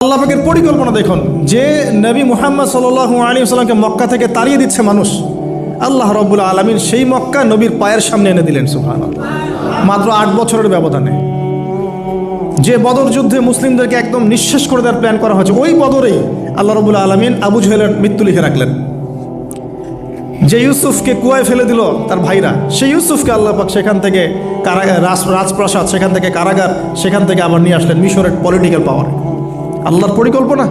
আল্লাহ পাকের পরিকল্পনা দেখুন, যে নবী মুহাম্মদ সাল্লাল্লাহু আলাইহি ওয়াসাল্লামকে মক্কা থেকে তাড়িয়ে দিচ্ছে মানুষ, আল্লাহ রাব্বুল আলামিন সেই মক্কা নবীর পায়ের সামনে এনে দিলেন। সুবহানাল্লাহ। মাত্র 8 বছরের ব্যবধানে যে বদর যুদ্ধে মুসলিমদেরকে একদম নিঃশেষ করে দেওয়ার প্ল্যান করা হয়েছে, ওই বদরেই আল্লাহ রাব্বুল আলামিন আবু জেহেলের মৃত্যু লিখে রাখলেন। যে ইউসুফকে কুয়ায় ফেলে দিল তার ভাইরা, সেই ইউসুফকে আল্লাহ পাক সেখান থেকে রাজপ্রাসাদ, সেখান থেকে কারাগার, সেখান থেকে আবার নিয়ে আসলেন মিশরের পলিটিক্যাল পাওয়ার। আল্লাহর পরিকল্পনা।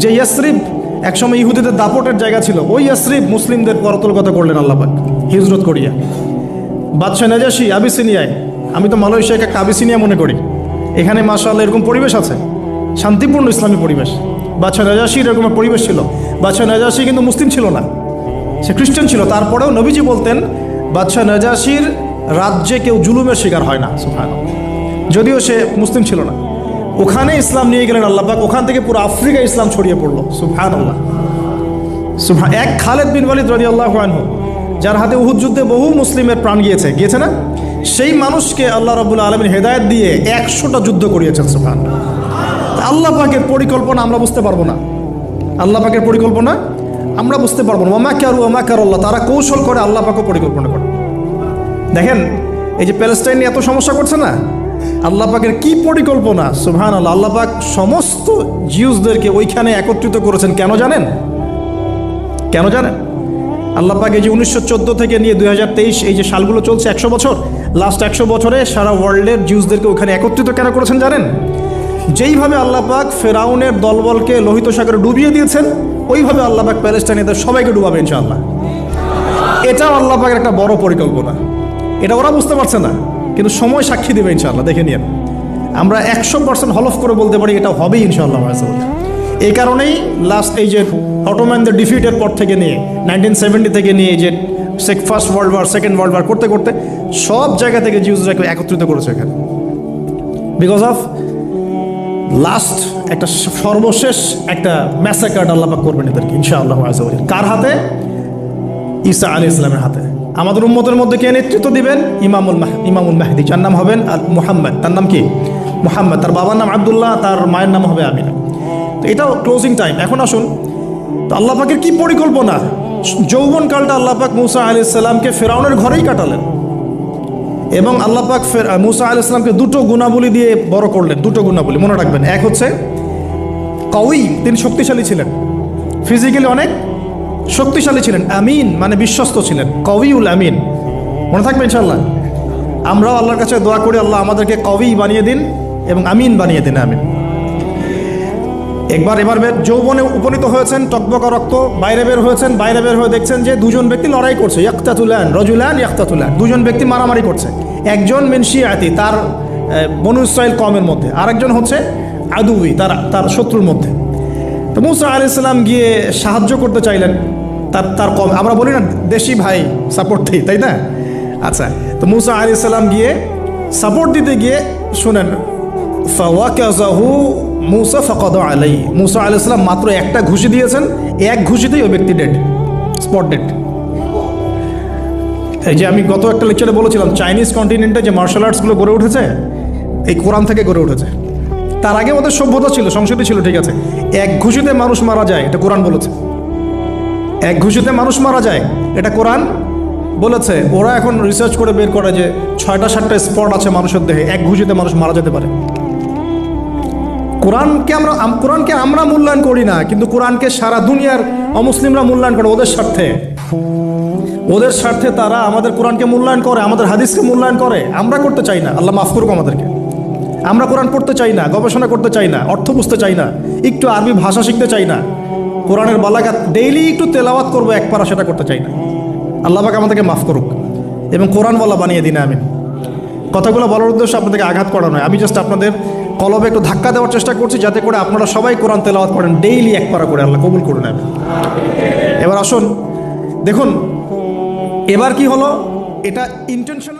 যে ইয়াসরিব একসময় ইহুদিদের দাপটের জায়গা ছিল, ওই ইয়াসরিব মুসলিমদের করতলগত করলেন আল্লাহ পাক হিজরত করিয়া। বাদশাহ নাজাশি আবিসিনিয়ায়, আমি তো মালয়েশিয়াকে একটা আবিসিনিয়া মনে করি, এখানে মাশাআল্লাহ এরকম পরিবেশ আছে, শান্তিপূর্ণ ইসলামী পরিবেশ। বাদশাহ নাজাশির এরকম পরিবেশ ছিল। বাদশাহ নাজাশি কিন্তু মুসলিম ছিল না, সে খ্রিস্টান ছিল। তারপরেও নবীজি বলতেন বাদশাহ নাজাশির রাজ্যে কেউ জুলুমের শিকার হয় না। সুবহানাল্লাহ। যদিও সে মুসলিম ছিল না, ওখানে ইসলাম নিয়ে গেলেন আল্লাহ পাক, ওখান থেকে পুরো আফ্রিকায় ইসলাম ছড়িয়ে পড়লো। সুবহানাল্লাহ। এক খালেদ বিন ওয়ালিদ রাদিয়াল্লাহু আনহু, যার হাতে উহুদ যুদ্ধে বহু মুসলিমের প্রাণ গিয়েছে না, সেই মানুষকে আল্লাহ রাব্বুল আলামিন হেদায়েত দিয়ে 100টা যুদ্ধ করিয়েছেন। সুবহানাল্লাহ। আল্লাহ পাকের পরিকল্পনা আমরা বুঝতে পারবো না, আল্লাহ পাকের পরিকল্পনা আমরা বুঝতে পারবো না। ওয়া মাকারুল্লাহ, তারা কৌশল করে, আল্লাহ পাকও পরিকল্পনা করে। দেখেন এই যে প্যালেস্টাইন নিয়ে এত সমস্যা করছে না, আল্লাহ পাকের কি পরিকল্পনা। সুবহানাল্লাহ। আল্লাহ পাক সমস্ত জিউসদেরকে ওইখানে একত্রিত করেছেন। কেন জানেন? আল্লাহ পাক এই যে 1914 থেকে নিয়ে 2023 এই যে সালগুলো চলছে, 100 বছর, লাস্ট 100 বছরে সারা ওয়ার্ল্ডের জিউসদেরকে ওখানে একত্রিত কেন করেছেন জানেন? যেইভাবে আল্লাহ পাক ফেরাউনের দলবলকে লোহিত সাগরে ডুবিয়ে দিয়েছেন, ওইভাবে আল্লাহ পাক প্যালেস্টাইনিদের সবাইকে ডুবাবে ইনশাআল্লাহ। এটাও আল্লাহ পাকের একটা বড় পরিকল্পনা। এটা ওরা বুঝতে পারছে না, কিন্তু সময় সাক্ষী দেবে ইনশাআল্লাহ। দেখে নিন, আমরা 100% হলফ করে বলতে পারি এটা হবেই ইনশাআল্লাহ। এই কারণেই লাস্ট এই যে অটোম্যানদের ডিফিটের পর থেকে নিয়ে 1970 থেকে নিয়ে যে first world war, second world war করতে করতে সব জায়গা থেকে জিউসরাকে একত্রিত করেছে এখানে, বিকজ অফ লাস্ট একটা সর্বশেষ একটা ম্যাসাকার আল্লাহ পাক করবেন এদেরকে ইনশাআল্লাহ। কার হাতে? ঈসা আলাইহিস সালামের হাতে। আমাদের উম্মতের মধ্যে কে নেতৃত্ব দিবেন? ইমামুল মাহদি, যার নাম হবেন মুহাম্মদ। তার নাম কি? মুহাম্মদ। তার বাবার নাম আব্দুল্লাহ, তার মায়ের নাম হবে আমিনা। তো এটাও ক্লোজিং টাইম। এখন আসুন, তো আল্লাহ পাকের কি পরিকল্পনা। যৌবনকালটা আল্লাহ পাক মুসা আলাইহিস সালামকে ফেরাউনের ঘরেই কাটালেন, এবং আল্লাহ পাক মুসা আলাইহিস সালামকে 2টো গুণাবলী দিয়ে বড় করলেন। 2টো গুণাবলী মনে রাখবেন। এক হচ্ছে কওয়ি, তিনি শক্তিশালী ছিলেন, ফিজিক্যালি অনেক শক্তিশালী ছিলেন। আমিন মানে বিশ্বস্ত ছিলেন, কওয়িউল আমিন। মনে থাকবে ইনশাআল্লাহ। আমরাও আল্লাহর কাছে দোয়া করি, আল্লাহ আমাদেরকে কওয়ি বানিয়ে দিন এবং আমিন বানিয়ে দিন, আমিন। এবার যৌবনে উপনীত হয়েছেন, টকবকা রক্ত, বাইরে বের হয়েছেন। বাইরে বের হয়ে দেখছেন যে 2জন ব্যক্তি লড়াই করছে, রজুলান ইয়াকতাতুলান, 2জন ব্যক্তি মারামারি করছে। একজন মিন শিয়াতি, তার বনু ইসরাইল কওমের মধ্যে, আরেকজন হচ্ছে আদুই, তার শত্রুর মধ্যে। তো মুসা আলাইহিস সালাম গিয়ে সাহায্য করতে চাইলেন তার কম। আমরা বলি না দেশি ভাই সাপোর্ট দিই, তাই না? আচ্ছা, তো মুসা আলাইহিস সালাম গিয়ে সাপোর্ট দিতে গিয়ে শুনেন, ফাওয়াকাযাহু মুসা ফাকাদা আলাইহি, মুসা আলাইহিস সালাম মাত্র একটা ঘুষি দিয়েছেন, এক ঘুষিতেই ওই ব্যক্তি ডেড, স্পট ডেড। এই যে আমি গত একটা লেকচারে বলেছিলাম, চাইনিজ কন্টিনেন্টে যে মার্শাল আর্টসগুলো গড়ে উঠেছে, এই কোরআন থেকে গড়ে উঠেছে। তার আগে ওদের সভ্যতা ছিল, সংস্কৃতি ছিল, ঠিক আছে। এক ঘুষিতে মানুষ মারা যায়, এটা কোরআন বলেছে। এক ঘুষিতে মানুষ মারা যায়, এটা কোরআন বলেছে। ওরা এখন রিসার্চ করে বের করে যে 6টা-7টা স্পট আছে মানুষের দেহে, এক ঘুষিতে মানুষ মারা যেতে পারে। কোরআনকে আমরা মূল্যায়ন করি না, কিন্তু কোরআনকে সারা দুনিয়ার অমুসলিমরা মূল্যায়ন করে ওদের স্বার্থে তারা আমাদের কোরআনকে মূল্যায়ন করে, আমাদের হাদিসকে মূল্যায়ন করে। আমরা করতে চাই না, আল্লাহ মাফ করুক আমাদেরকে। আমরা কোরআন পড়তে চাই না, গবেষণা করতে চাই না, অর্থ বুঝতে চাই না, একটু আরবি ভাষা শিখতে চাই না, কোরআনের বালাগাত ডেইলি একটু তেলাওয়াত করবো এক পারা, সেটা করতে চাই না। আল্লাহ পাক আমাদেরকে মাফ করুক এবং কোরআন বলা বানিয়ে দিন, আমিন। কথাগুলো বলার উদ্দেশ্য আপনাদেরকে আঘাত করা নয়, আমি জাস্ট আপনাদের কলবে একটু ধাক্কা দেওয়ার চেষ্টা করছি, যাতে করে আপনারা সবাই কোরআন তেলাওয়াত করেন ডেইলি এক পারা করে। আল্লাহ কবুল করে নেবেন। এবার আসুন দেখুন, এবার কি হলো, এটা ইন্টেনশনাল।